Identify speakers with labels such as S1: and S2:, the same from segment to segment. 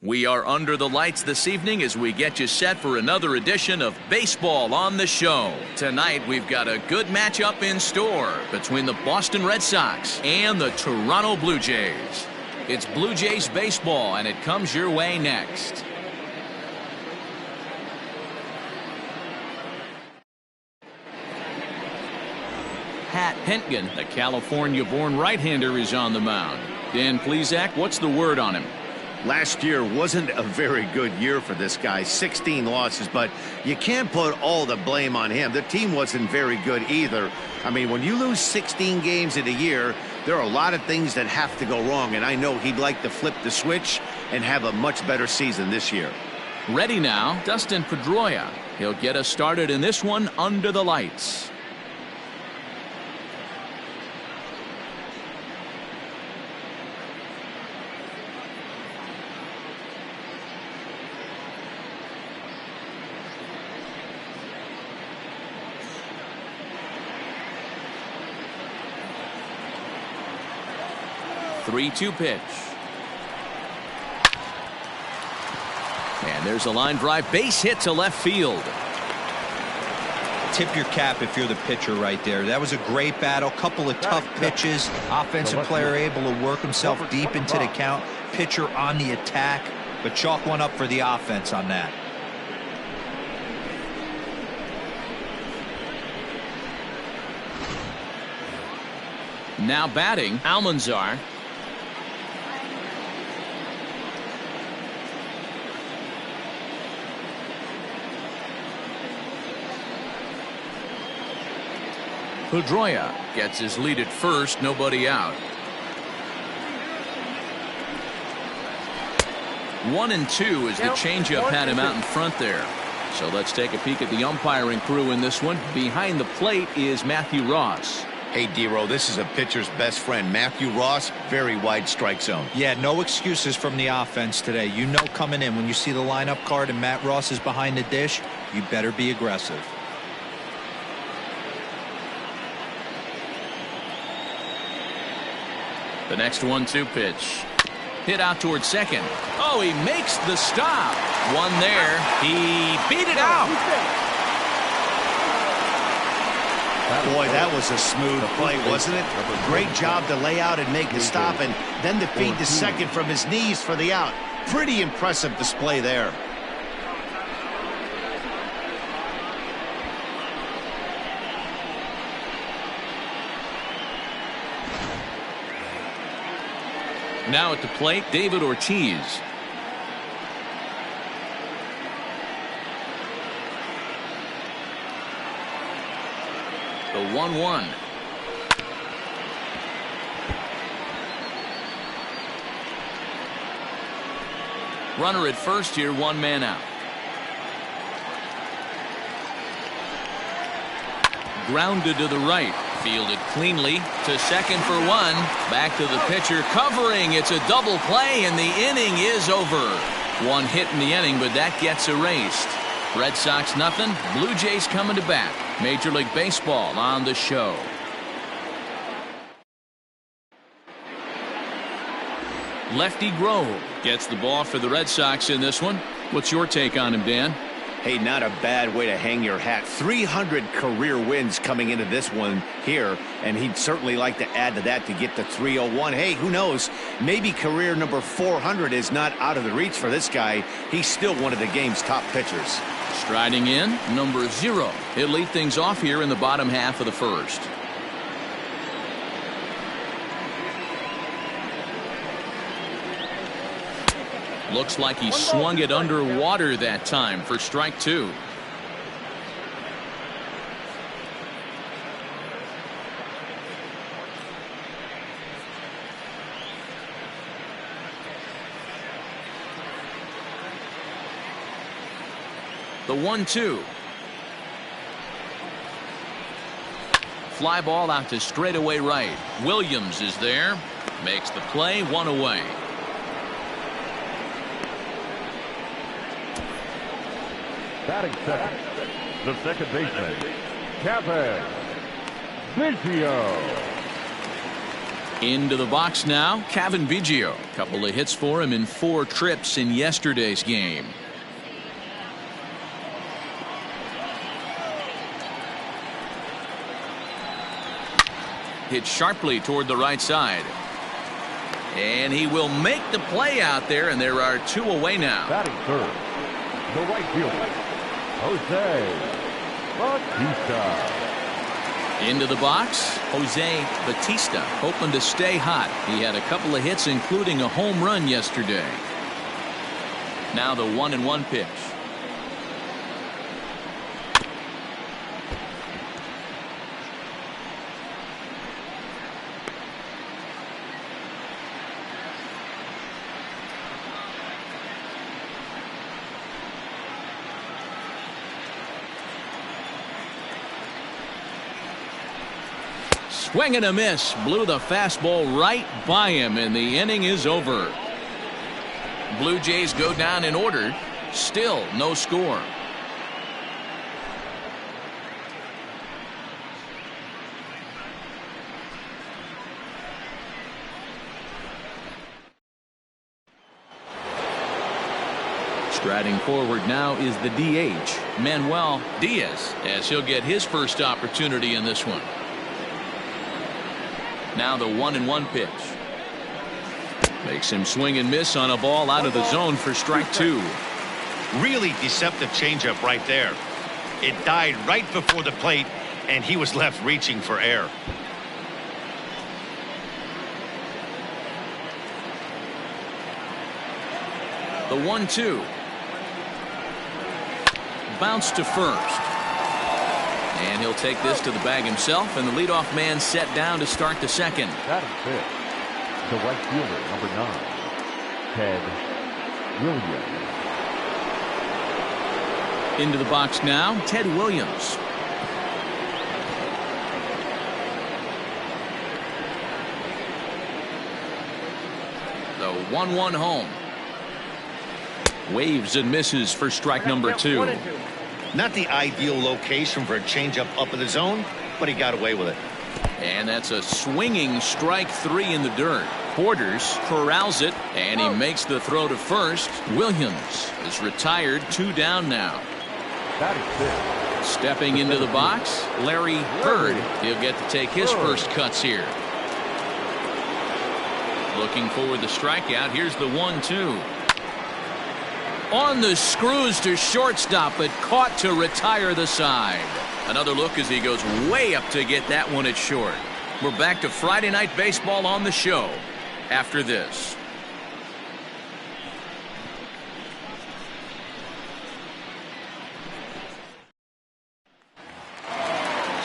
S1: We are under the lights this evening as we get you set for another edition of Baseball on the Show. Tonight, we've got a good matchup in store between the Boston Red Sox and the Toronto Blue Jays. It's Blue Jays baseball, and it comes your way next. Pat Pentgen, the California-born right-hander, is on the mound. Dan Plesac, what's the word on him?
S2: Last year wasn't a very good year for this guy. 16 losses, but you can't put all the blame on him. The team wasn't very good either. I mean, when you lose 16 games in a year, there are a lot of things that have to go wrong, and I know he'd like to flip the switch and have a much better season this year.
S1: Ready now, Dustin Pedroia. He'll get us started in this one under the lights. Three-two pitch. And there's a line drive base hit to left field.
S3: Tip your cap if you're the pitcher right there. That was a great battle. Couple of tough pitches. Offensive player able to work himself deep into the count. Pitcher on the attack, but chalk one up for the offense on that.
S1: Now batting, Almanzar. Pedroia gets his lead at first, nobody out. 1-2 as the changeup had him out in front there. So let's take a peek at the umpiring crew in this one. Behind the plate is Matthew Ross.
S2: Hey, D-Row, this is a pitcher's best friend. Matthew Ross, very wide strike zone.
S3: Yeah, no excuses from the offense today. You know coming in when you see the lineup card and Matt Ross is behind the dish, you better be aggressive.
S1: The next 1-2 pitch. Hit out towards second. Oh, he makes the stop. One there. He beat it out.
S2: Boy, that was a smooth play, wasn't it? Great job to lay out and make the stop, and then to feed the second from his knees for the out. Pretty impressive display there.
S1: Now at the plate, David Ortiz. The 1-1. Runner at first here, one man out. Grounded to the right. Fielded cleanly to second for one. Back to the pitcher covering. It's a double play and the inning is over. One hit in the inning, but that gets erased. Red Sox nothing. Blue Jays coming to bat. Major League Baseball on the show. Lefty Grove gets the ball for the Red Sox in this one. What's your take on him, Dan?
S2: Hey, not a bad way to hang your hat. 300 career wins coming into this one here, and he'd certainly like to add to that to get to 301. Hey, who knows? Maybe career number 400 is not out of the reach for this guy. He's still one of the game's top pitchers.
S1: Striding in, number 0. He'll lead things off here in the bottom half of the first. Looks like he swung it underwater that time for strike 2. The 1-2. Fly ball out to straightaway right. Williams is there. Makes the play, one away.
S4: Batting second, the second baseman, Kevin Biggio.
S1: Into the box now, Kevin Biggio. Couple of hits for him in 4 trips in yesterday's game. Hit sharply toward the right side. And he will make the play out there, and there are 2 away now.
S4: Batting third, the right fielder, Jose Bautista.
S1: Into the box, Jose Bautista, hoping to stay hot. He had a couple of hits, including a home run yesterday. Now the 1-1 pitch. Swing and a miss. Blew the fastball right by him, and the inning is over. Blue Jays go down in order. Still no score. Striding forward now is the DH, Manuel Diaz, as he'll get his first opportunity in this one. Now the 1-1 pitch. Makes him swing and miss on a ball out of the zone for strike 2.
S2: Really deceptive changeup right there. It died right before the plate, and he was left reaching for air.
S1: The 1-2. Bounce to first. And he'll take this to the bag himself, and the leadoff man set down to start the second.
S4: Batting fifth, the right fielder, number 9, Ted Williams.
S1: Into the box now, Ted Williams. The 1-1 home. Waves and misses for strike number 2.
S2: Not the ideal location for a changeup up in the zone, but he got away with it.
S1: And that's a swinging strike 3 in the dirt. Porters corrals it, and he makes the throw to first. Williams is retired, 2 down now. Stepping into the box, Larry Hurd. He'll get to take his first cuts here. Looking for the strikeout. Here's the 1-2. On the screws to shortstop, but caught to retire the side. Another look as he goes way up to get that one at short. We're back to Friday Night Baseball on the show after this.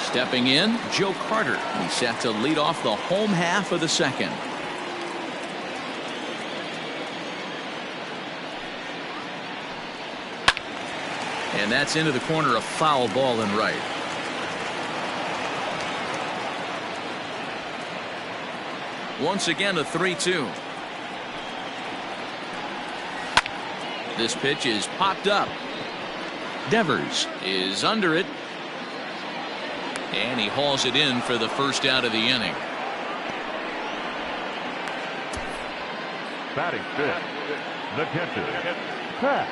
S1: Stepping in, Joe Carter. He's set to lead off the home half of the second. And that's into the corner, a foul ball and right. Once again, a 3-2. This pitch is popped up. Devers is under it. And he hauls it in for the first out of the inning.
S4: Batting fifth, the catcher, Pat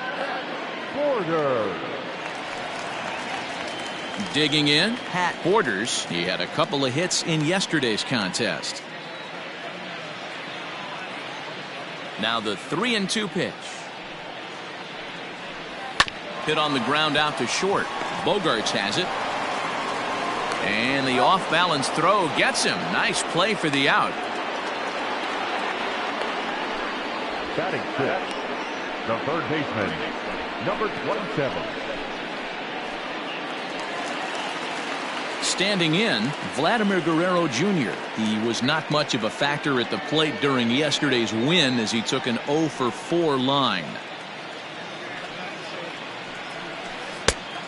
S4: Borders.
S1: Digging in, Pat Borders. He had a couple of hits in yesterday's contest. Now the 3-2 pitch. Hit on the ground out to short. Bogarts has it. And the off-balance throw gets him. Nice play for the out.
S4: Batting fifth, the third baseman, number 27.
S1: Standing in, Vladimir Guerrero Jr. He was not much of a factor at the plate during yesterday's win as he took an 0-for-4 line.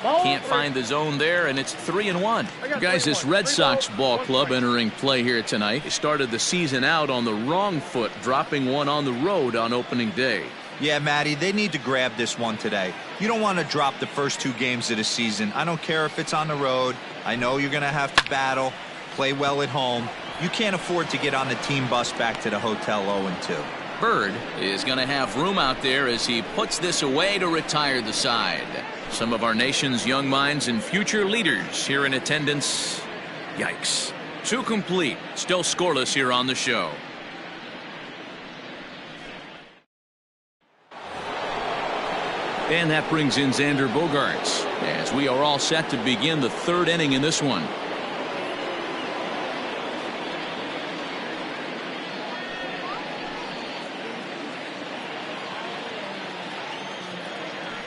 S1: Can't find the zone there, and it's 3-1. Guys, this Red Sox ball club entering play here tonight. They started the season out on the wrong foot, dropping one on the road on opening day.
S3: Yeah, Matty, they need to grab this one today. You don't want to drop the first 2 games of the season. I don't care if it's on the road. I know you're going to have to battle, play well at home, You can't afford to get on the team bus back to the hotel 0-2.
S1: Bird is going to have room out there as he puts this away to retire the side. Some of our nation's young minds and future leaders here in attendance. Yikes. 2 complete. Still scoreless here on the show. And that brings in Xander Bogaerts as we are all set to begin the 3rd inning in this one.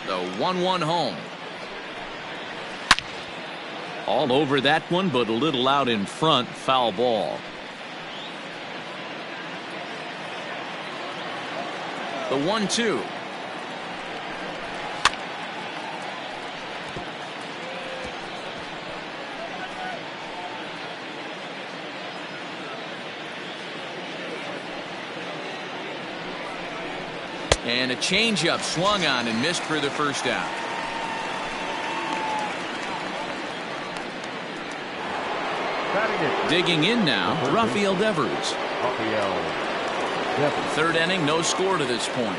S1: The 1-1 home. All over that one, but a little out in front. Foul ball. The 1-2. And a changeup swung on and missed for the first out. Digging in now, Rafael Devers. 3rd inning, no score to this point.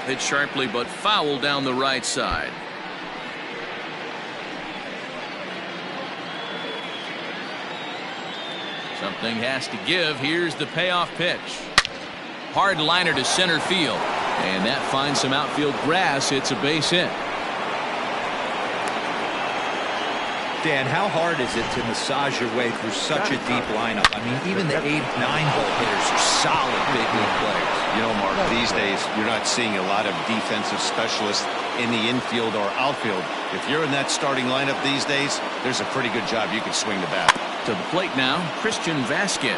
S1: Hit sharply but foul down the right side. Something has to give. Here's the payoff pitch. Hard liner to center field. And that finds some outfield grass. It's a base hit.
S3: Dan, how hard is it to massage your way through such a deep lineup? I mean, even the 8-9 hole hitters are solid big league players.
S2: You know, Mark, these days you're not seeing a lot of defensive specialists in the infield or outfield. If you're in that starting lineup these days, there's a pretty good job you can swing the bat.
S1: To the plate now, Christian Vasquez.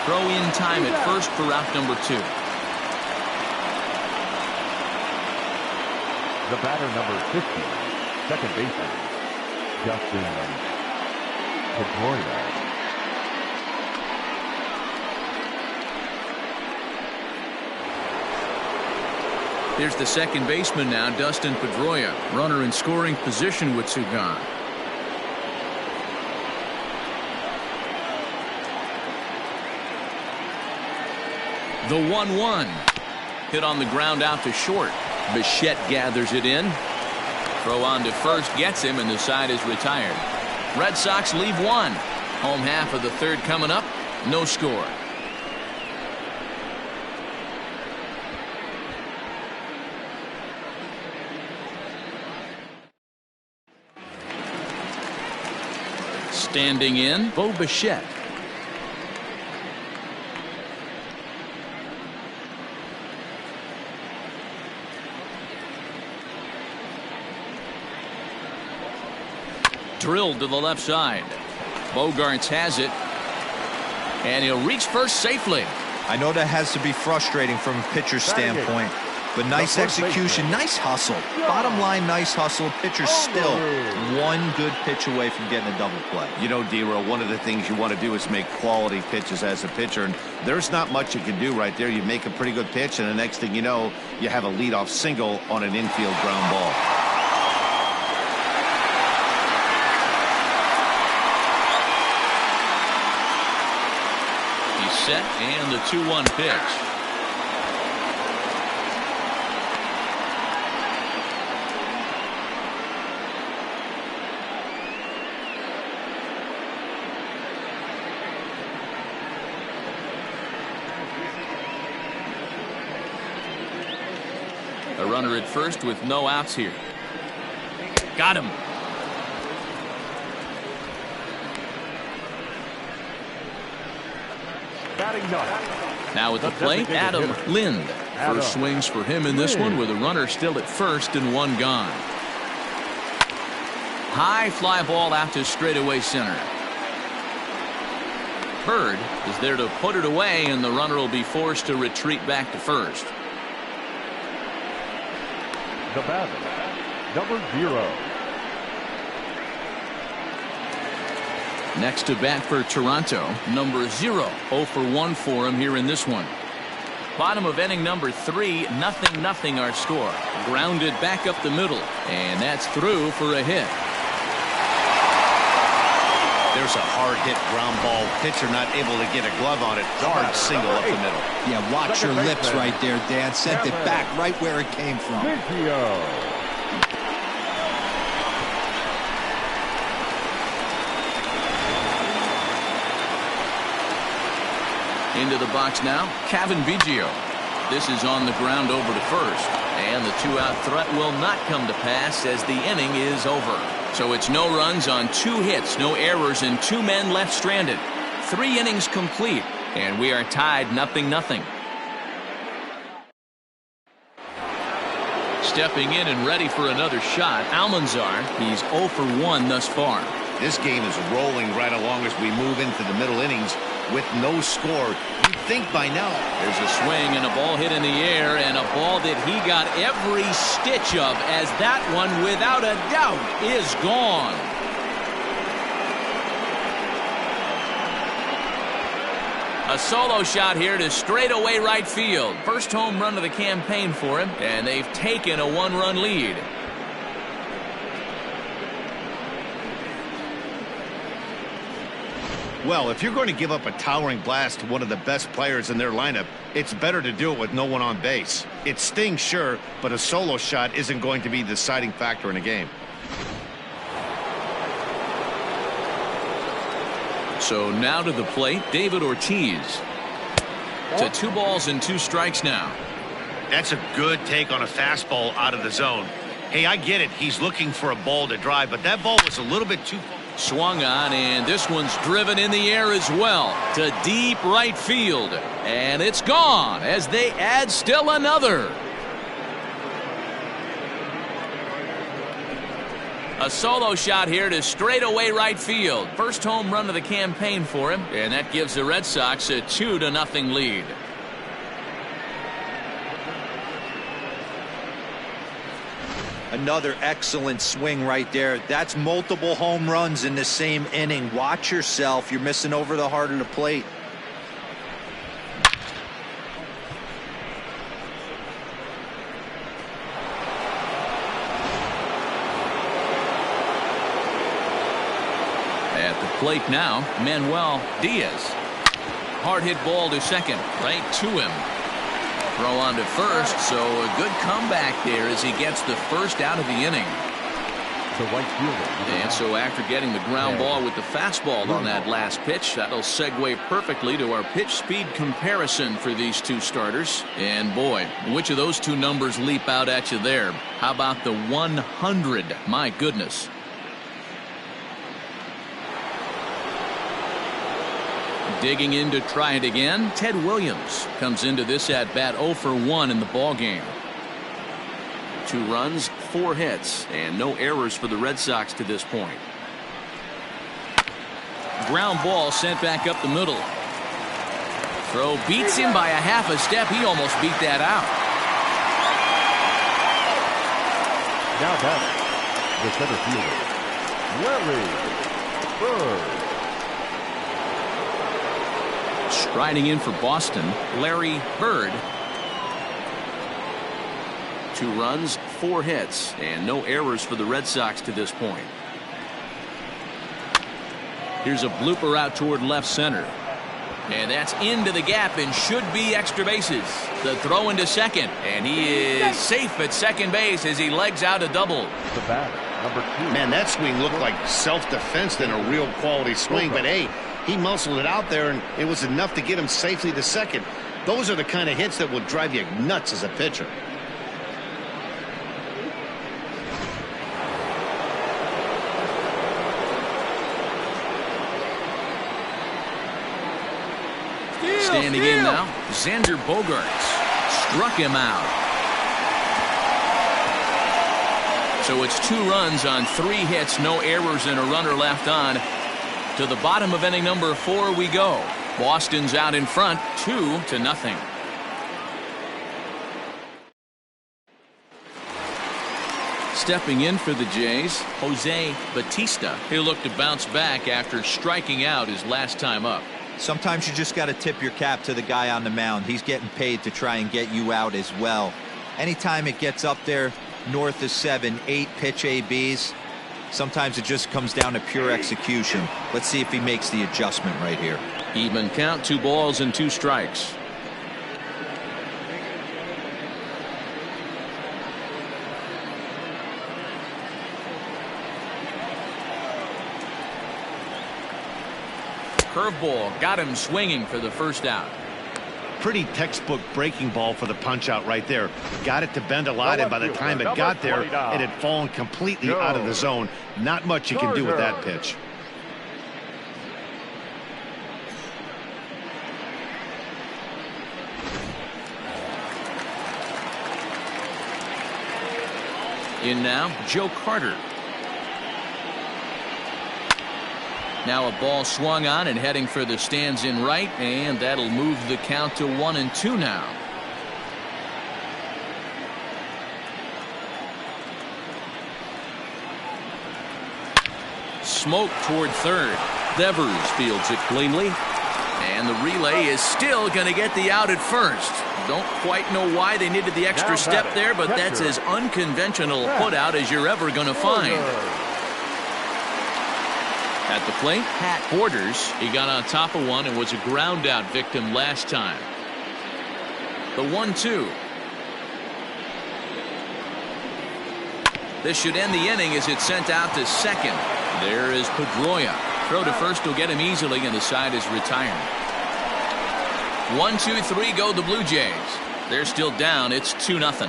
S1: Throw in time at first for route number 2.
S4: The batter, number 50, second baseman, Justin Pedroia.
S1: Here's the second baseman now, Dustin Pedroia. Runner in scoring position with two gone. The 1-1. Hit on the ground out to short. Bichette gathers it in. Throw on to first gets him, and the side is retired. Red Sox leave 1. Home half of the 3rd coming up. No score. Standing in, Bo Bichette. Drilled to the left side. Bogaerts has it. And he'll reach first safely.
S3: I know that has to be frustrating from a pitcher's standpoint, but nice execution, nice hustle. Bottom line, nice hustle. Pitcher's still one good pitch away from getting a double play.
S2: You know, D-Roll, one of the things you want to do is make quality pitches as a pitcher, and there's not much you can do right there. You make a pretty good pitch, and the next thing you know, you have a leadoff single on an infield ground ball.
S1: Set and the 2-1 pitch. A runner at first with no outs here. Got him. Now at the plate, Adam Lind. First swings for him in this one with a runner still at first and one gone. High fly ball out to straightaway center. Bird is there to put it away, and the runner will be forced to retreat back to first.
S4: The batter, number 0.
S1: Next to bat for Toronto, number 0. 0 for 1 for him here in this one. Bottom of inning number 3, 0-0 our score. Grounded back up the middle, and that's through for a hit.
S2: There's a hard hit ground ball. Pitcher not able to get a glove on it. Hard single up the middle.
S3: Yeah, watch your lips right there, Dan. Sent it back right where it came from.
S1: Into the box now, Kevin Biggio. This is on the ground over to first. And the 2-out threat will not come to pass as the inning is over. So it's no runs on 2 hits, no errors, and 2 men left stranded. 3 innings complete, and we are tied 0-0. Stepping in and ready for another shot, Almanzar. He's 0 for 1 thus far.
S2: This game is rolling right along as we move into the middle innings with no score. You'd think by now.
S1: There's a swing and a ball hit in the air, and a ball that he got every stitch of, as that one without a doubt is gone. A solo shot here to straightaway right field. First home run of the campaign for him, and they've taken a 1-run lead.
S2: Well, if you're going to give up a towering blast to one of the best players in their lineup, it's better to do it with no one on base. It stings, sure, but a solo shot isn't going to be the deciding factor in a game.
S1: So now to the plate, David Ortiz. To 2 balls and 2 strikes now.
S2: That's a good take on a fastball out of the zone. Hey, I get it. He's looking for a ball to drive, but that ball was a little bit too far.
S1: Swung on, and this one's driven in the air as well to deep right field, and it's gone as they add still another. A solo shot here to straightaway right field. First home run of the campaign for him, and that gives the Red Sox a 2-0 lead.
S3: Another excellent swing right there. That's multiple home runs in the same inning. Watch yourself. You're missing over the heart of the plate.
S1: At the plate now, Manuel Diaz. Hard hit ball to second, right to him. Throw on to first, so a good comeback there as he gets the first out of the inning. And so after getting the ground ball with the fastball on that last pitch, that'll segue perfectly to our pitch speed comparison for these 2 starters. And boy, which of those 2 numbers leap out at you there? How about the 100? My goodness. Digging in to try it again, Ted Williams comes into this at bat 0 for 1 in the ball game. 2 runs, 4 hits, and no errors for the Red Sox to this point. Ground ball sent back up the middle. Throw beats him by a half a step. He almost beat that out.
S4: Now batting, the center fielder, Larry Bird.
S1: Striding in for Boston, Larry Bird. 2 runs, 4 hits, and no errors for the Red Sox to this point. Here's a blooper out toward left center. And that's into the gap and should be extra bases. The throw into second, and he is safe at second base as he legs out a double.
S4: The bat, number 2.
S2: Man, that swing looked like self-defense than a real quality swing, but hey, he muscled it out there, and it was enough to get him safely to second. Those are the kind of hits that will drive you nuts as a pitcher.
S1: Standing in now, Xander Bogaerts struck him out. So it's 2 runs on 3 hits, no errors, and a runner left on. To the bottom of inning number 4 we go. Boston's out in front, 2-0. Stepping in for the Jays, Jose Bautista. He'll look to bounce back after striking out his last time up.
S3: Sometimes you just got to tip your cap to the guy on the mound. He's getting paid to try and get you out as well. Anytime it gets up there north of 7, 8 pitch ABs, sometimes it just comes down to pure execution. Let's see if he makes the adjustment right here.
S1: Even count, 2 balls and 2 strikes. Curveball got him swinging for the first out.
S2: Pretty textbook breaking ball for the punch out right there. Got it to bend a lot, and by the time it got there, it had fallen completely out of the zone. Not much you can do with that pitch.
S1: In now, Joe Carter. Now a ball swung on and heading for the stands in right, and that'll move the count to 1-2 now. Smoke toward third. Devers fields it cleanly, and the relay is still going to get the out at first. Don't quite know why they needed the extra step there, but that's as unconventional a put out as you're ever going to find. At the plate, Pat Borders. He got on top of one and was a ground out victim last time. The 1-2. This should end the inning as it's sent out to second. There is Pedroia. Throw to first will get him easily, and the side is retired. 1-2-3 go the Blue Jays. They're still down. It's 2-0.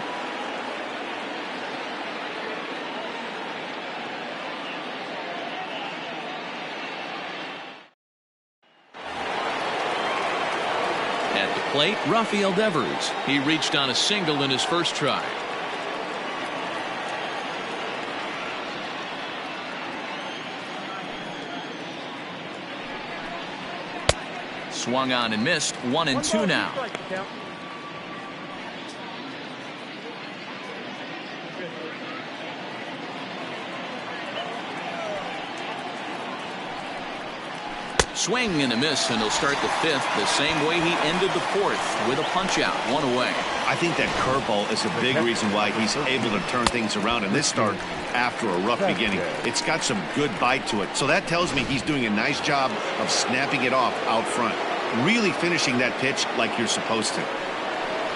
S1: At the plate, Rafael Devers. He reached on a single in his first try. Swung on and missed. 1-2 now. Swing and a miss, and he'll start the 5th the same way he ended the 4th with a punch out, 1 away.
S2: I think that curveball is a big reason why he's able to turn things around in this start after a rough beginning. It's got some good bite to it, so that tells me he's doing a nice job of snapping it off out front, really finishing that pitch like you're supposed to.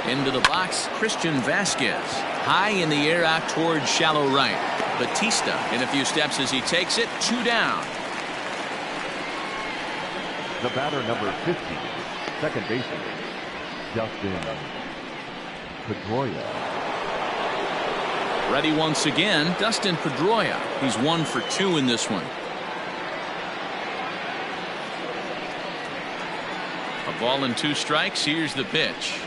S1: Into the box, Christian Vasquez. High in the air out towards shallow right. Batista in a few steps as he takes it. 2 down.
S4: The batter, number 50, second baseman, Dustin Pedroia.
S1: Ready once again, Dustin Pedroia. He's 1 for 2 in this one. A ball and 2 strikes. Here's the pitch.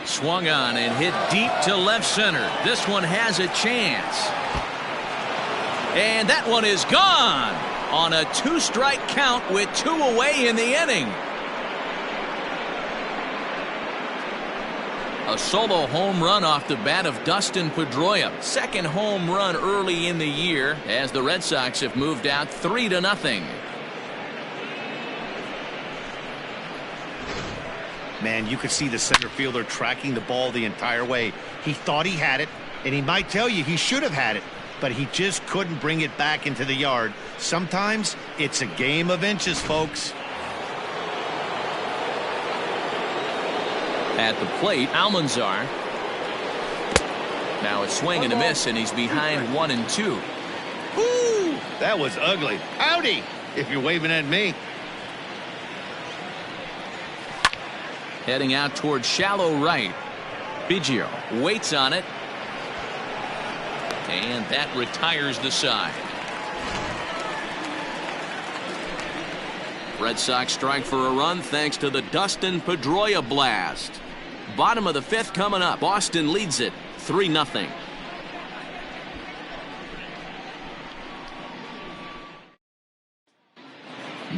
S1: Swung on and hit deep to left center. This one has a chance. And that one is gone on a 2-strike count with 2 away in the inning. A solo home run off the bat of Dustin Pedroia. Second home run early in the year as the Red Sox have moved out 3-0.
S2: Man, you could see the center fielder tracking the ball the entire way. He thought he had it, and he might tell you he should have had it, but he just couldn't bring it back into the yard. Sometimes it's a game of inches, folks.
S1: At the plate, Almanzar. Now a swing and a miss, and he's behind 1-2.
S2: Woo! That was ugly. Howdy, if you're waving at me.
S1: Heading out towards shallow right. Biggio waits on it. And that retires the side. Red Sox strike for a run thanks to the Dustin Pedroia blast. Bottom of the 5th coming up. Boston leads it 3-0.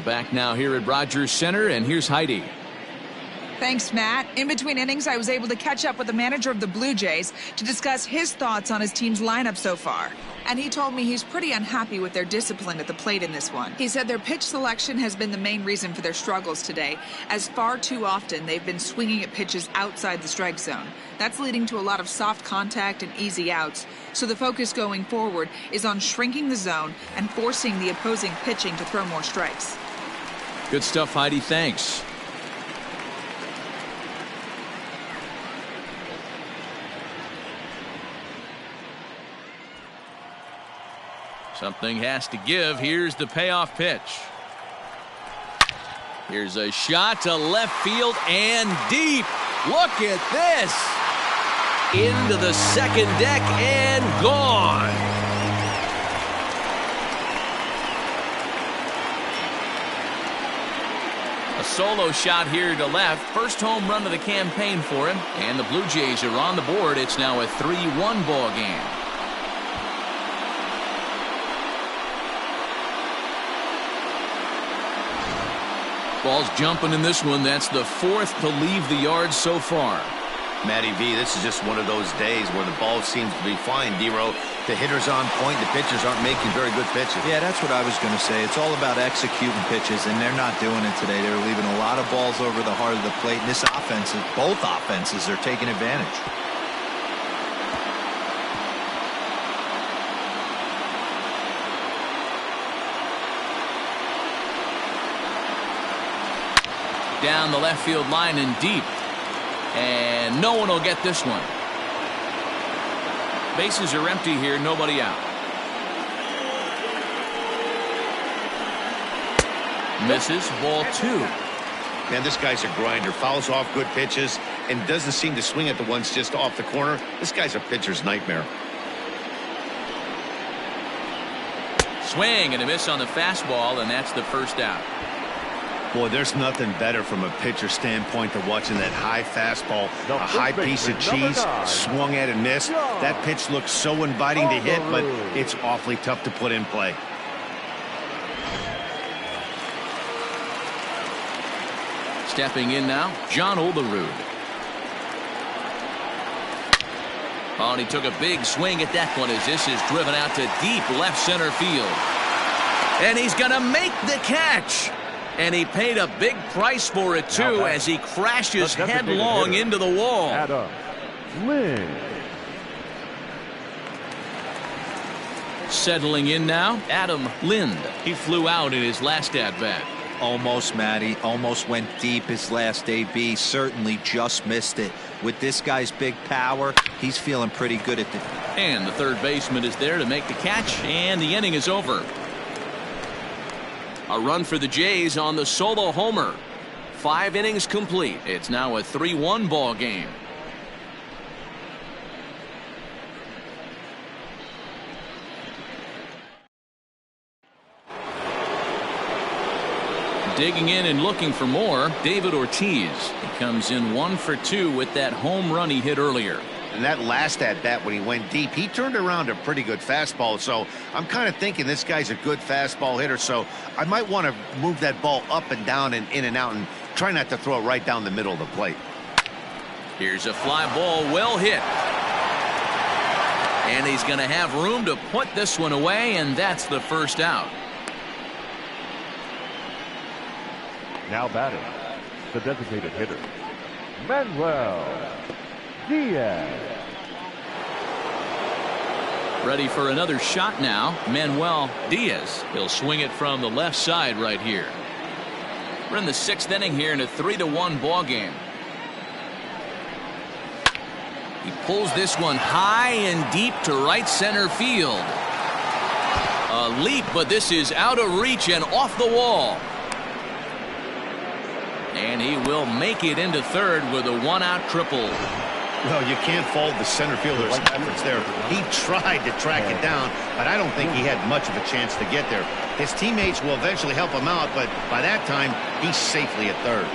S1: Back now here at Rogers Center, and here's Heidi.
S5: Thanks, Matt. In between innings, I was able to catch up with the manager of the Blue Jays to discuss his thoughts on his team's lineup so far. and he told me he's pretty unhappy with their discipline at the plate in this one. He said their pitch selection has been the main reason for their struggles today, as far too often they've been swinging at pitches outside the strike zone. That's leading to a lot of soft contact and easy outs, so the focus going forward is on shrinking the zone and forcing the opposing pitching to throw more strikes.
S1: Good stuff, Heidi. Thanks. Something has to give. Here's the payoff pitch. Here's a shot to left field and deep. Look at this. Into the second deck and gone. A solo shot here to left. First home run of the campaign for him. And the Blue Jays are on the board. It's now a 3-1 ball game. Ball's jumping in this one. That's the fourth to leave the yard so far.
S2: Matty V, this is just one of those days where the ball seems to be flying, D-Row. The hitter's on point. The pitchers aren't making very good pitches.
S3: Yeah, that's what I was going to say. It's all about executing pitches, and they're not doing it today. They're leaving a lot of balls over the heart of the plate, and this offense, both offenses are taking advantage.
S1: Down the left field line and deep. And no one will get this one. Bases are empty here. Nobody out. Misses. Ball 2.
S2: Man, this guy's a grinder. Fouls off good pitches and doesn't seem to swing at the ones just off the corner. This guy's a pitcher's nightmare.
S1: Swing and a miss on the fastball, and that's the first out.
S2: Boy, there's nothing better from a pitcher standpoint than watching that high fastball, a high piece of cheese, swung at and missed. That pitch looks so inviting to hit, but it's awfully tough to put in play.
S1: Stepping in now, John Olerud. Oh, and he took a big swing at that one as this is driven out to deep left center field. And he's going to make the catch. And he paid a big price for it, too, as he crashes headlong into the wall.
S4: Adam Lind.
S1: Settling in now, Adam Lind. He flew out in his last at-bat.
S3: Almost, Matty. Almost went deep his last AB. Certainly just missed it. With this guy's big power, he's feeling pretty good at the...
S1: And the third baseman is there to make the catch, and the inning is over. A run for the Jays on the solo homer. 5 innings complete. It's now a 3-1 ball game. Digging in and looking for more, David Ortiz. He comes in 1 for 2 with that home run he hit earlier.
S2: And that last at-bat when he went deep, he turned around a pretty good fastball. So I'm kind of thinking this guy's a good fastball hitter. So I might want to move that ball up and down and in and out and try not to throw it right down the middle of the plate.
S1: Here's a fly ball, well hit. And he's going to have room to put this one away, and that's the first out.
S4: Now batting, the designated hitter, Manuel Diaz.
S1: Ready for another shot now, Manuel Diaz. He'll swing it from the left side right here. We're in the 6th inning here in a 3-1 ball game. He pulls this one high and deep to right center field. A leap, but this is out of reach and off the wall. And he will make it into third with a 1-out triple.
S2: Well, you can't fault the center fielder's efforts there. He tried to track it down, but I don't think he had much of a chance to get there. His teammates will eventually help him out, but by that time, he's safely at third.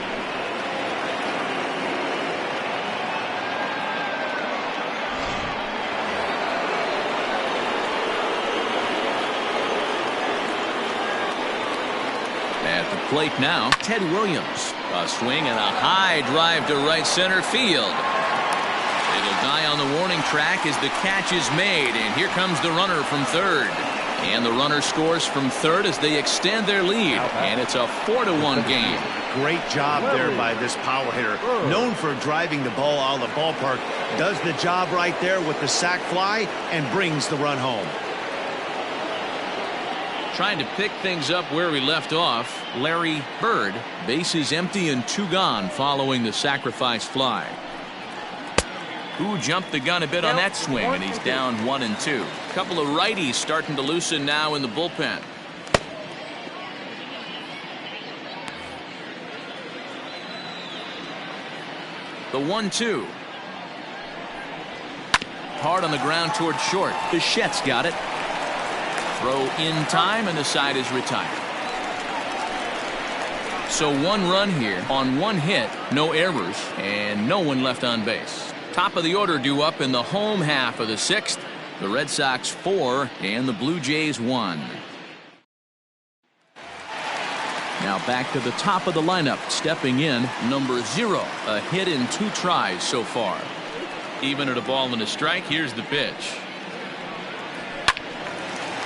S1: At the plate now, Ted Williams. A swing and a high drive to right center field. It'll die on the warning track as the catch is made, and here comes the runner from third. And the runner scores from third as they extend their lead, and it's a 4-1 game.
S2: Great job there by this power hitter. Known for driving the ball out of the ballpark, does the job right there with the sac fly and brings the run home.
S1: Trying to pick things up where we left off, Larry Bird. Bases empty and 2 gone following the sacrifice fly. Who jumped the gun a bit on that swing, and he's down 1-2. Couple of righties starting to loosen now in the bullpen. The 1-2. Hard on the ground toward short. Bichette's got it. Throw in time, and the side is retired. So 1 run here on 1 hit, no errors, and no one left on base. Top of the order due up in the home half of the 6th. The Red Sox 4 and the Blue Jays 1. Now back to the top of the lineup. Stepping in, number 0. A hit in 2 tries so far. Even at a ball and a strike, here's the pitch.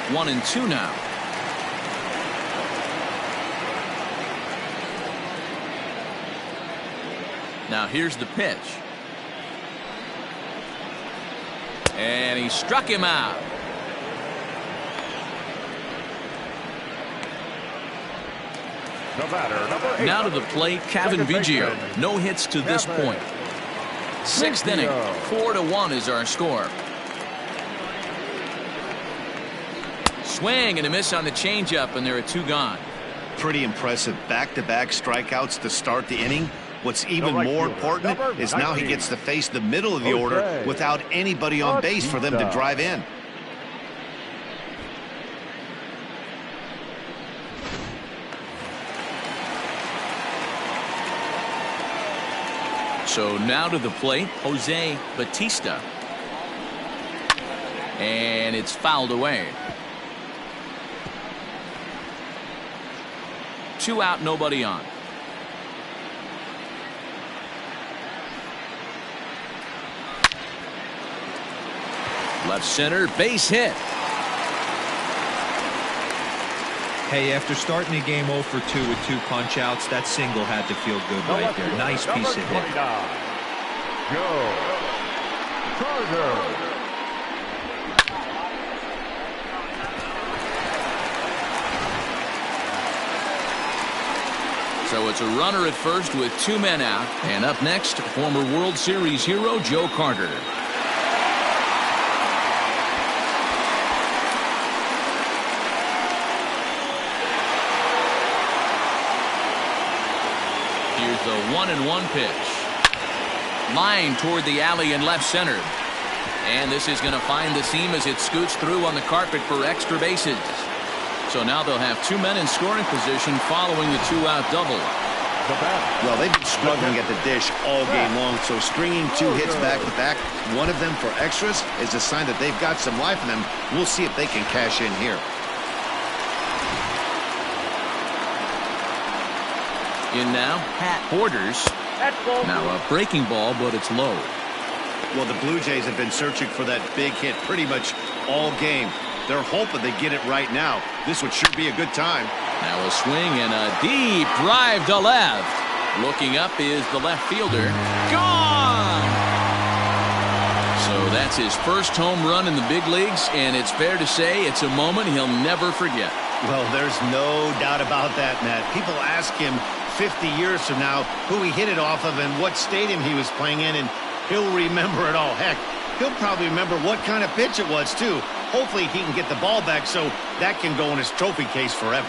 S1: 1-2 now. Now here's the pitch. And he struck him out. Now to the plate, Kevin Biggio. No hits to this point. 6th inning, 4-1 is our score. Swing and a miss on the changeup, and there are 2 gone.
S2: Pretty impressive back-to-back strikeouts to start the inning. What's even more important is now he gets to face the middle of the order without anybody on base for them to drive in.
S1: So now to the plate, Jose Bautista. And it's fouled away. 2 out, nobody on. Left center, base hit.
S3: Hey, after starting the game 0 for 2 with 2 punch outs, that single had to feel good right there. Nice piece of hit.
S4: Joe Carter.
S1: So it's a runner at first with 2 men out. And up next, former World Series hero Joe Carter. Here's the 1-1 pitch. Line toward the alley in left center. And this is going to find the seam as it scoots through on the carpet for extra bases. So now they'll have 2 men in scoring position following the 2-out double.
S2: Well, they've been struggling at the dish all game long, so stringing 2 hits back-to-back, one of them for extras, is a sign that they've got some life in them. We'll see if they can cash in here.
S1: In now, Pat Borders. Now a breaking ball, but it's low.
S2: Well, the Blue Jays have been searching for that big hit pretty much all game. They're hoping they get it right now. This would sure be a good time.
S1: Now a swing and a deep drive to left. Looking up is the left fielder. Gone! So that's his first home run in the big leagues, and it's fair to say it's a moment he'll never forget.
S2: Well, there's no doubt about that, Matt. People ask him 50 years from now who he hit it off of and what stadium he was playing in, and he'll remember it all. Heck, he'll probably remember what kind of pitch it was, too. Hopefully he can get the ball back so that can go in his trophy case forever.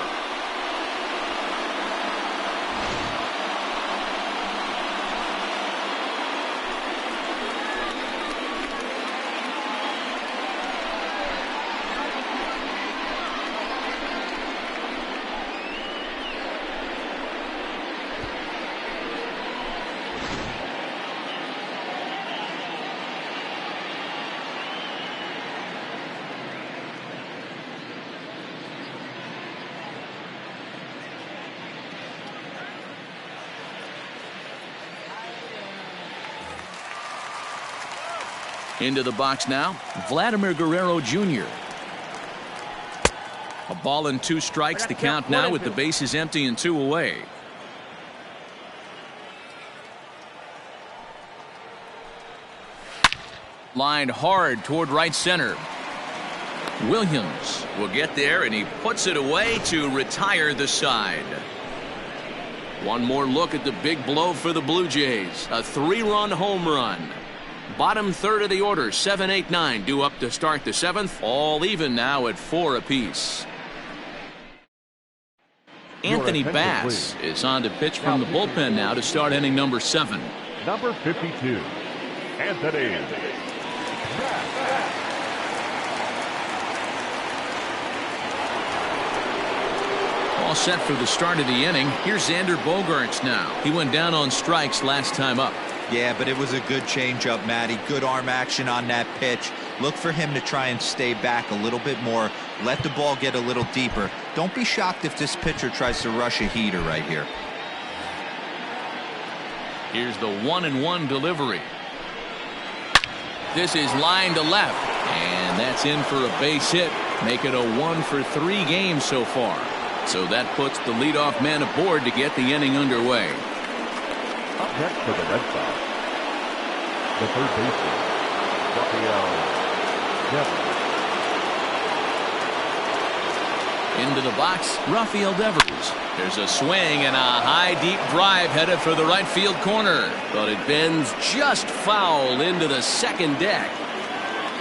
S1: Into the box now, Vladimir Guerrero Jr. A ball and 2 strikes to count now with the bases empty and 2 away. Lined hard toward right center. Williams will get there, and he puts it away to retire the side. One more look at the big blow for the Blue Jays. A 3-run home run. Bottom third of the order, 7, 8, 9 due up to start the 7th. All even now at 4 apiece. Anthony Bass is on to pitch from the bullpen now to start inning number 7.
S4: Number 52, Anthony.
S1: All set for the start of the inning. Here's Xander Bogaerts now. He went down on strikes last time up.
S3: Yeah, but it was a good changeup, Matty. Good arm action on that pitch. Look for him to try and stay back a little bit more. Let the ball get a little deeper. Don't be shocked if this pitcher tries to rush a heater right here.
S1: Here's the 1-1 delivery. This is line to left, and that's in for a base hit. Make it a 1-for-3 game so far. So that puts the leadoff man aboard to get the inning underway.
S4: Up next for the Red Sox, the third baseman, Rafael Devers.
S1: Into the box, Rafael Devers. There's a swing and a high deep drive headed for the right field corner. But it bends just foul into the second deck.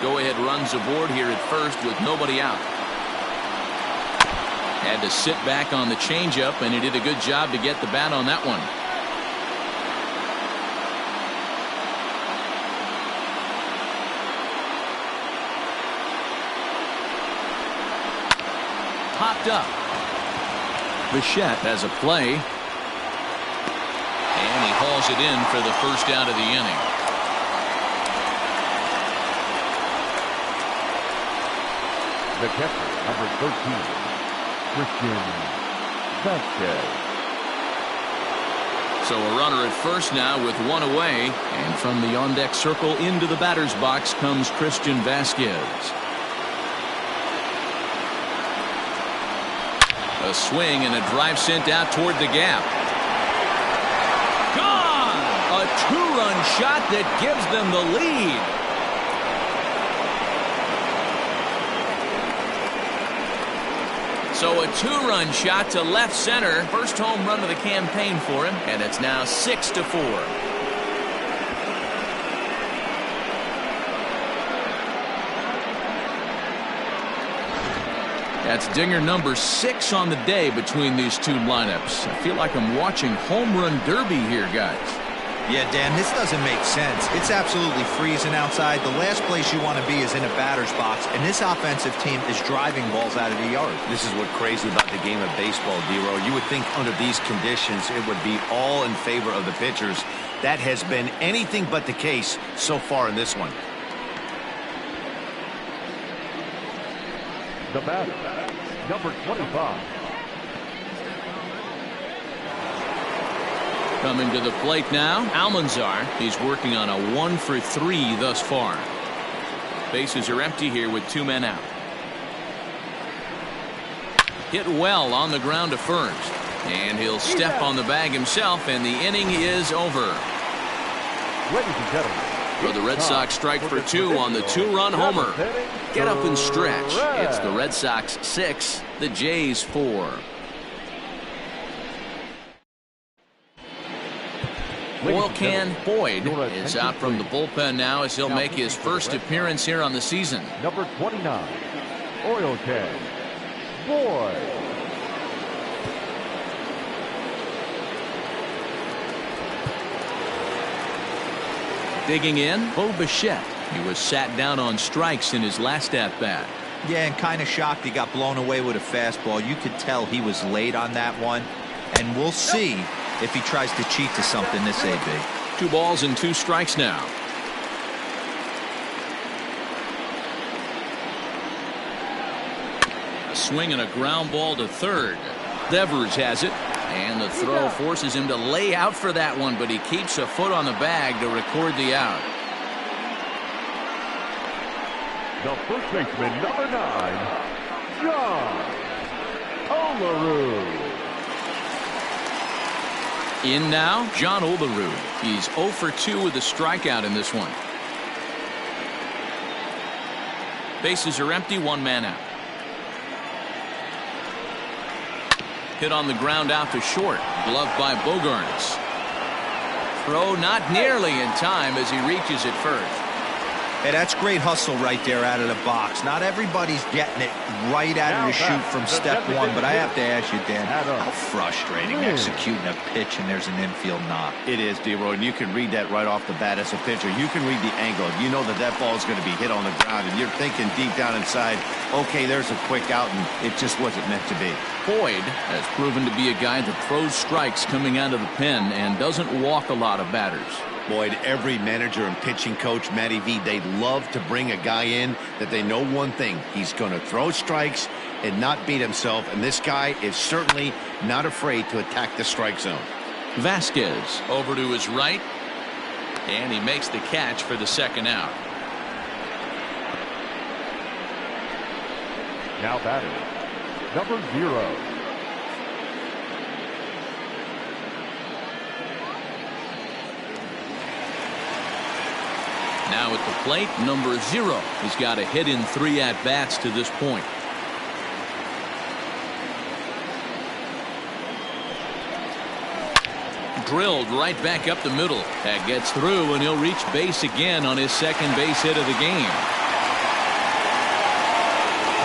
S1: Go ahead runs aboard here at first with nobody out. Had to sit back on the changeup, and he did a good job to get the bat on that one. Popped up. Bichette has a play. And he hauls it in for the first out of the inning.
S4: The catcher, number 13, Christian Vasquez.
S1: So a runner at first now with 1 away. And from the on-deck circle into the batter's box comes Christian Vasquez. A swing and a drive sent out toward the gap. Gone! A 2-run shot that gives them the lead. So a 2-run shot to left center. First home run of the campaign for him, and it's now 6-4. That's dinger number 6 on the day between these two lineups. I feel like I'm watching home run derby here, guys.
S3: Yeah, Dan, this doesn't make sense. It's absolutely freezing outside. The last place you want to be is in a batter's box, and this offensive team is driving balls out of the yard.
S2: This is what's crazy about the game of baseball, D-Row. You would think under these conditions it would be all in favor of the pitchers. That has been anything but the case so far in this one.
S4: The batter, number 25.
S1: Coming to the plate now, Almanzar. He's working on a 1-for-3 thus far. Bases are empty here with 2 men out. Hit well on the ground to first. And he'll step on the bag himself, and the inning is over.
S4: Ladies and gentlemen,
S1: So the Red Sox strike for 2 on the 2-run homer. Get up and stretch. It's the Red Sox 6, the Jays 4. Oil Can Boyd is out from the bullpen now as he'll make his first appearance here on the season.
S4: Number 29, Oil Can Boyd.
S1: Digging in, Bo Bichette. He was sat down on strikes in his last at-bat.
S3: Yeah, and kind of shocked he got blown away with a fastball. You could tell he was late on that one. And we'll see if he tries to cheat to something this AB.
S1: 2 balls and 2 strikes now. A swing and a ground ball to third. Devers has it. And the throw forces him to lay out for that one, but he keeps a foot on the bag to record the out.
S4: The first baseman, number 9, John Olerud.
S1: In now, John Olerud. He's 0 for 2 with a strikeout in this one. Bases are empty, 1 man out. Hit on the ground out to short. Gloved by Bogaerts. Throw not nearly in time as he reaches it first.
S3: Hey, that's great hustle right there out of the box. Not everybody's getting it right out of the chute from step one, but I have to ask you, Dan, how frustrating executing a pitch and there's an infield knock.
S2: It is, D-Roy, and you can read that right off the bat as a pitcher. You can read the angle. You know that that ball is going to be hit on the ground, and you're thinking deep down inside, okay, there's a quick out, and it just wasn't meant to be.
S1: Boyd has proven to be a guy that throws strikes coming out of the pen and doesn't walk a lot of batters.
S2: Boyd, every manager and pitching coach, Matty V, they love to bring a guy in that they know one thing. He's going to throw strikes and not beat himself, and this guy is certainly not afraid to attack the strike zone.
S1: Vasquez over to his right, and he makes the catch for the second out.
S4: Now batting, number 0.
S1: Now at the plate, number 0. He's got a hit in 3 at-bats to this point. Drilled right back up the middle. That gets through, and he'll reach base again on his second base hit of the game.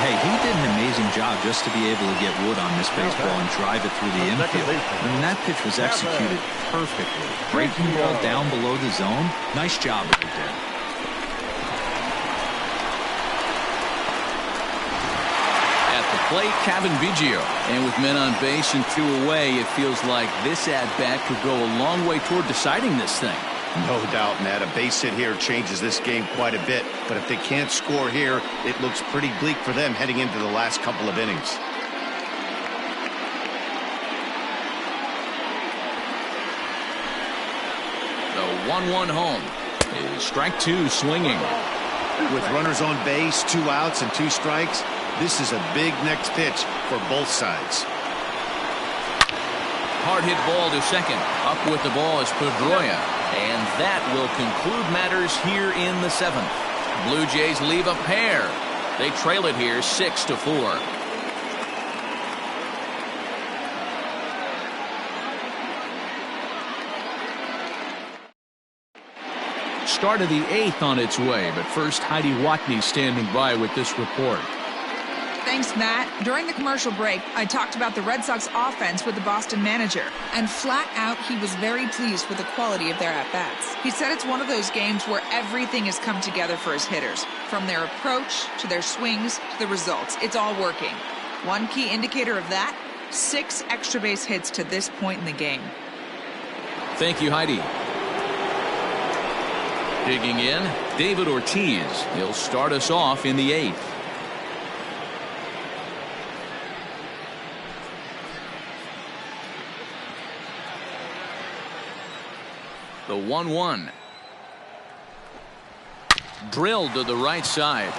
S3: Hey, he did an amazing job just to be able to get wood on this baseball and drive it through the infield. I mean, that pitch was executed perfectly. Breaking the ball down below the zone. Nice job right there.
S1: Plate, Kevin Biggio, and with men on base and 2 away, it feels like this at-bat could go a long way toward deciding this thing.
S2: No doubt, Matt. A base hit here changes this game quite a bit, but if they can't score here, it looks pretty bleak for them heading into the last couple of innings.
S1: The 1-1 home is strike 2 swinging.
S2: With runners on base, 2 outs and 2 strikes, this is a big next pitch for both sides.
S1: Hard hit ball to second. Up with the ball is Pedroia. And that will conclude matters here in the 7th. Blue Jays leave a pair. They trail it here 6-4. Start of the 8th on its way, but first Heidi Watney standing by with this report.
S5: Thanks, Matt. During the commercial break, I talked about the Red Sox offense with the Boston manager, and flat out, he was very pleased with the quality of their at-bats. He said it's one of those games where everything has come together for his hitters, from their approach to their swings to the results. It's all working. One key indicator of that, 6 extra base hits to this point in the game.
S1: Thank you, Heidi. Digging in, David Ortiz. He'll start us off in the 8th. The 1-1. Drilled to the right side.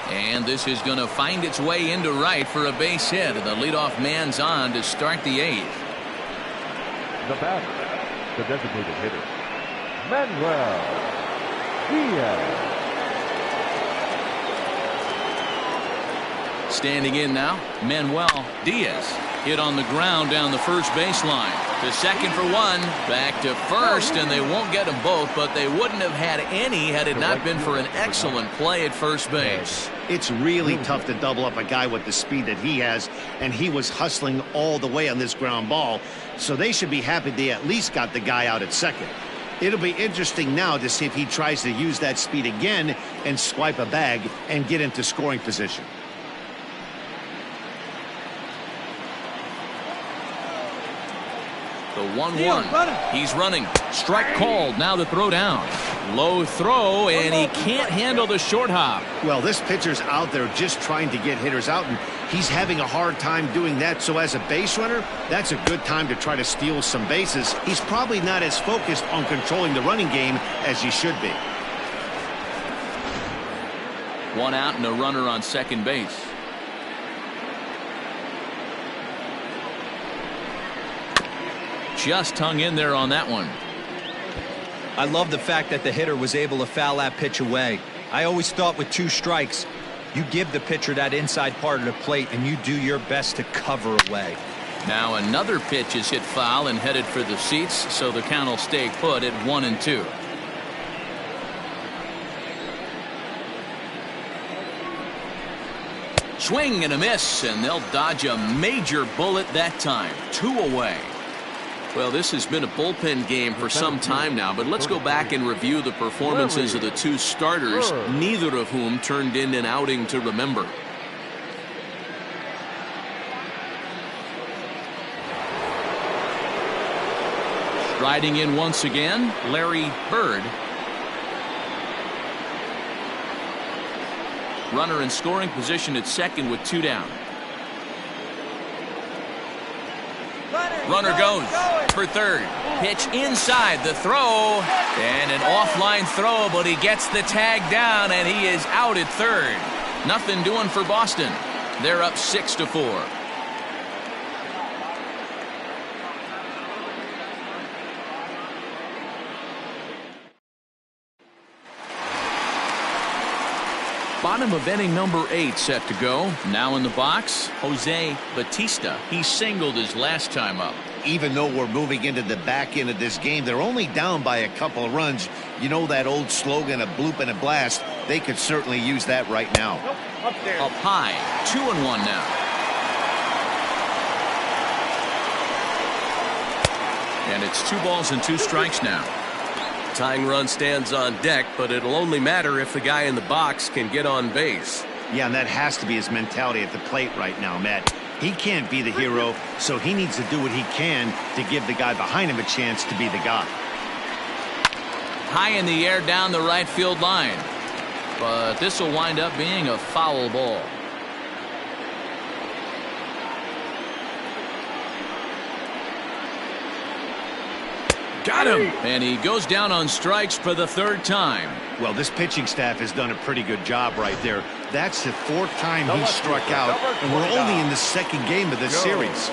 S1: And this is going to find its way into right for a base hit. The leadoff man's on to start the 8th.
S4: The batter, the designated hitter, Manuel Diaz.
S1: Standing in now, Manuel Diaz. Hit on the ground down the first baseline. To second for 1, back to first, and they won't get them both, but they wouldn't have had any had it not been for an excellent play at first base.
S2: It's really tough to double up a guy with the speed that he has, and he was hustling all the way on this ground ball, so they should be happy they at least got the guy out at second. It'll be interesting now to see if he tries to use that speed again and swipe a bag and get into scoring position.
S1: The 1-1. He's running. Strike called. Now the throw down. Low throw, and he can't handle the short hop.
S2: Well, this pitcher's out there just trying to get hitters out, and he's having a hard time doing that. So as a base runner, that's a good time to try to steal some bases. He's probably not as focused on controlling the running game as he should be.
S1: One out and a runner on second base. Just hung in there on that one.
S3: I love the fact that the hitter was able to foul that pitch away. I always thought with 2 strikes, you give the pitcher that inside part of the plate and you do your best to cover away.
S1: Now another pitch is hit foul and headed for the seats, so the count will stay put at 1-2. Swing and a miss, and they'll dodge a major bullet that time. 2 away. Well, this has been a bullpen game for some time now, but let's go back and review the performances of the 2 starters, neither of whom turned in an outing to remember. Striding in once again, Larry Bird. Runner in scoring position at second with 2 down. Runner goes for third. Pitch inside the throw. And an offline throw, but he gets the tag down, and he is out at third. Nothing doing for Boston. They're up 6-4. Bottom of inning number 8 set to go. Now in the box, Jose Bautista. He singled his last time up.
S2: Even though we're moving into the back end of this game, they're only down by a couple of runs. You know that old slogan, a bloop and a blast. They could certainly use that right now.
S1: Up high, 2-1 now. And it's 2 balls and 2 strikes now.
S6: Tying run stands on deck, but it'll only matter if the guy in the box can get on base.
S2: Yeah, and that has to be his mentality at the plate right now, Matt. He can't be the hero, so he needs to do what he can to give the guy behind him a chance to be the guy.
S1: High in the air down the right field line. But this will wind up being a foul ball. Got him. And he goes down on strikes for the 3rd time.
S2: Well, this pitching staff has done a pretty good job right there. That's the 4th time he struck out, and we're only in the 2nd game of this series.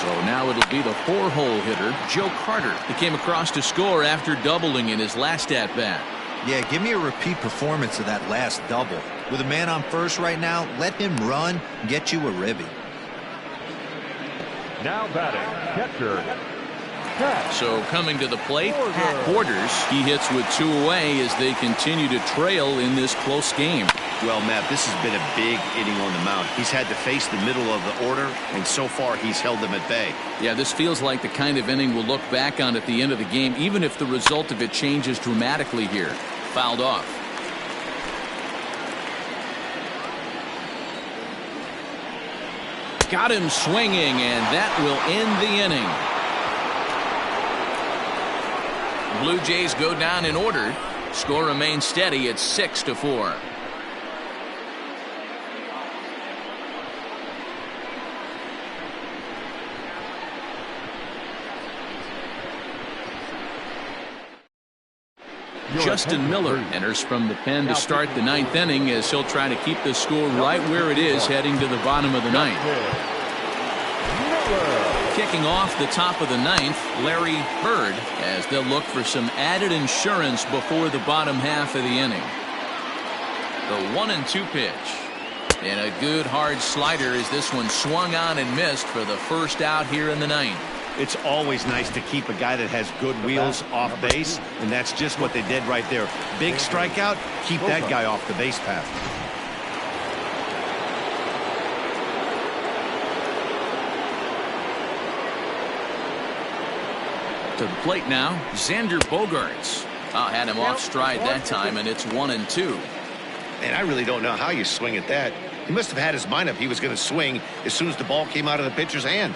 S1: So now it'll be the 4-hole hitter, Joe Carter. He came across to score after doubling in his last at-bat.
S3: Yeah, give me a repeat performance of that last double. With a man on first right now, let him run and get you a ribby.
S4: Now batting, catcher.
S1: So coming to the plate, Pat Borders. He hits with 2 away as they continue to trail in this close game.
S2: Well, Matt, this has been a big inning on the mound. He's had to face the middle of the order, and so far he's held them at bay.
S1: Yeah, this feels like the kind of inning we'll look back on at the end of the game, even if the result of it changes dramatically here. Fouled off. Got him swinging, and that will end the inning. Blue Jays go down in order. Score remains steady at 6-4. Justin Miller enters from the pen to start the 9th inning as he'll try to keep the score right where it is heading to the bottom of the 9th. Kicking off the top of the 9th, Larry Bird, as they'll look for some added insurance before the bottom half of the inning. The 1-2 pitch. And a good hard slider as this one swung on and missed for the first out here in the 9th.
S2: It's always nice to keep a guy that has good wheels off base, and that's just what they did right there. Big strikeout, keep that guy off the base path.
S1: To the plate now, Xander Bogaerts. Had him off stride that time, and it's 1-2.
S2: And I really don't know how you swing at that. He must have had his mind up he was going to swing as soon as the ball came out of the pitcher's hand.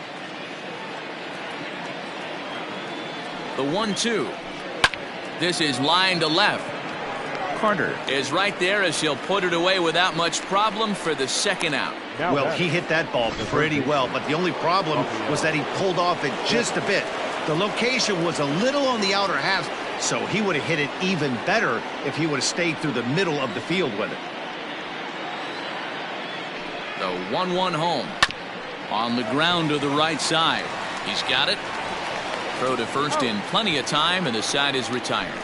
S1: The 1-2. This is line to left. Carter is right there as he'll put it away without much problem for the 2nd out.
S2: Well, he hit that ball pretty well, but the only problem was that he pulled off it just a bit. The location was a little on the outer half, So he would have hit it even better if he would have stayed through the middle of the field with it.
S1: The 1-1 home. On the ground to the right side. He's got it. Throw to first in plenty of time, and the side is retired.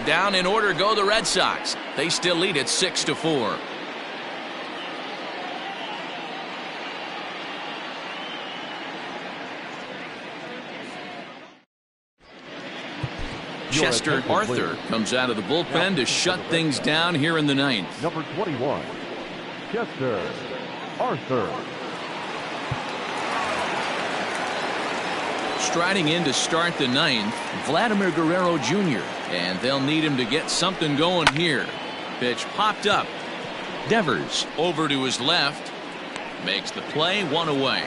S1: Down in order go the Red Sox. They still lead it 6-4. Chester Arthur comes out of the bullpen to shut things down here in the ninth.
S4: Number 21, Chester Arthur.
S1: Striding in to start the ninth, Vladimir Guerrero Jr. And they'll need him to get something going here. Pitch popped up. Devers over to his left. Makes the play, one away.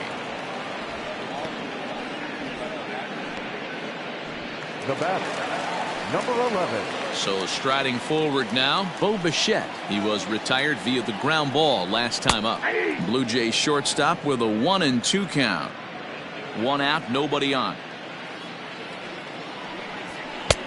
S4: The batter, number 11.
S1: So striding forward now, Bo Bichette. He was retired via the ground ball last time up. Blue Jays shortstop with a 1-2 count. One out, nobody on.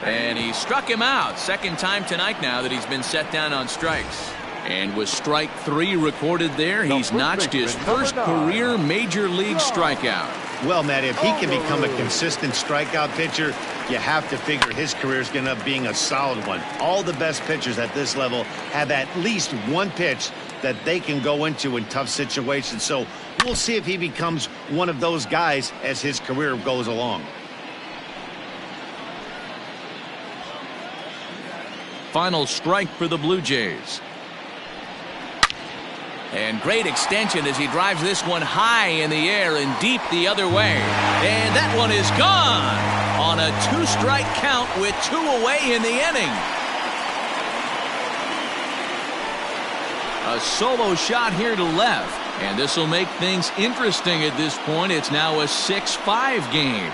S1: And he struck him out. Second time tonight now that he's been set down on strikes. And with strike 3 recorded there, he's notched his first career major league strikeout.
S2: Well, Matt, if he can become a consistent strikeout pitcher, you have to figure his career is going to end up being a solid one. All the best pitchers at this level have at least one pitch that they can go into in tough situations. So we'll see if he becomes one of those guys as his career goes along.
S1: Final strike for the Blue Jays. And great extension as he drives this one high in the air and deep the other way. And that one is gone on a 2-strike count with 2 away in the inning. A solo shot here to left. And this will make things interesting at this point. It's now a 6-5 game.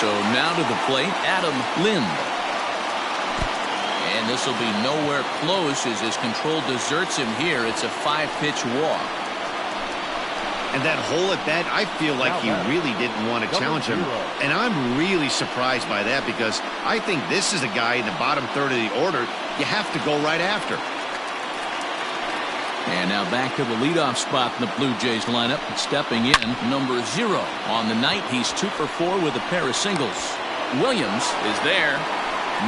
S1: So now to the plate, Adam Lind. And this will be nowhere close as his control deserts him here. It's a 5-pitch walk.
S2: And that hole at bat, I feel like he really didn't want to challenge him. And I'm really surprised by that because I think this is a guy in the bottom third of the order you have to go right after.
S1: And now back to the leadoff spot in the Blue Jays lineup. Stepping in, number 0. On the night, he's 2 for 4 with a pair of singles. Williams is there.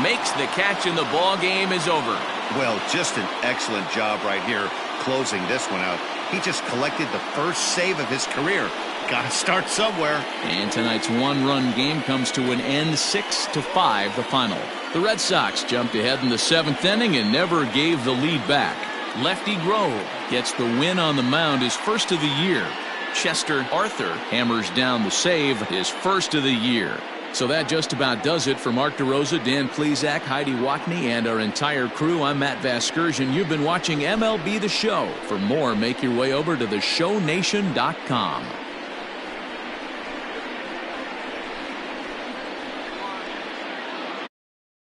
S1: Makes the catch and the ball game is over.
S2: Well, just an excellent job right here closing this one out. He just collected the first save of his career. Got to start somewhere.
S1: And tonight's 1-run game comes to an end, 6-5 the final. The Red Sox jumped ahead in the 7th inning and never gave the lead back. Lefty Grove gets the win on the mound, his first of the year. Chester Arthur hammers down the save, his first of the year. So that just about does it for Mark DeRosa, Dan Plesac, Heidi Watney, and our entire crew. I'm Matt Vasgersian. You've been watching MLB The Show. For more, make your way over to theshownation.com.